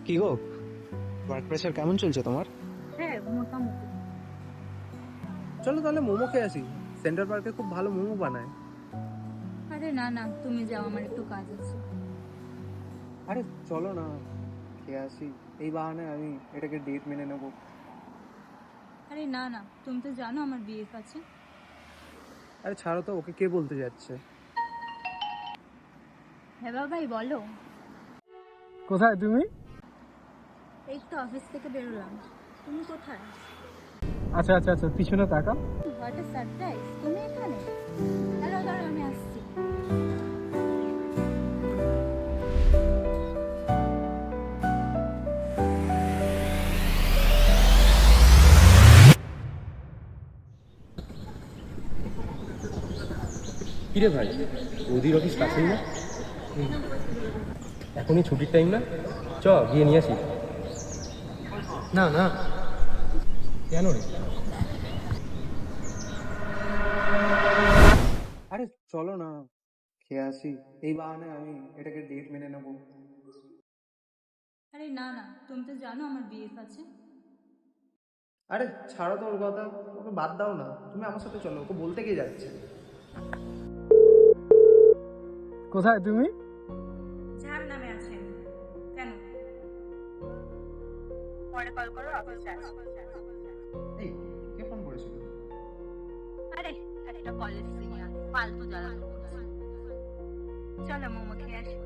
কি গো, work pressure কেমন চলছে তোমার? হ্যাঁ, মোটামুটি। চলো তাহলে মোমো খেয়ে আসি। সেন্টার পার্কে খুব ভালো মোমো বানায়। আরে না না, তুমি যাও, আমার একটু কাজ আছে। আরে চলো না, খেয়ে আসি। এই বাহানে আমি এটাকে ডেট মেনে নেবো। আরে না না, তুমি তো জানো আমার বিএফ আছে। আরে ছাড়ো তো, ওকে কে বলতে যাচ্ছে? হ্যাঁ বাবাই, বলো। কোথায় তুমি? এই তো অফিস থেকে বেরোলাম। তুমি কোথায়? আচ্ছা আচ্ছা আচ্ছা, পিছনে তাকা। হোয়াট এ সারপ্রাইজ, তুমি এখানে? দাঁড়াও দাঁড়াও, আমি আসছি। কিরে ভাই, ওদির অফিস কাছেই না? এখনই ছুটির টাইম না? চ গিয়ে নিয়ে আসি। না না, কেন রে? আরে চলো না, খেয়ে আসি। এই বাহানে আমি এটাকে ডেট মেনে নেবো। আরে না না, তুমি তো জানো আমার বিএফ আছে। আরে ছাড়ো তো ওর কথা, ওকে বাদ দাও না। তুমি আমার সাথে চলো, ওকে বলতে কে যাচ্ছে? কোথায় তুমি? ঝাড় নামে আছেন। কেন? পরে কল করো, অফিসে আসো। এই, কে ফোন করেছিল? আরে একটা কলেজ সিনিয়র ফালতু জ্বালাতন করছে। চলো মোমো খেয়ে আসি।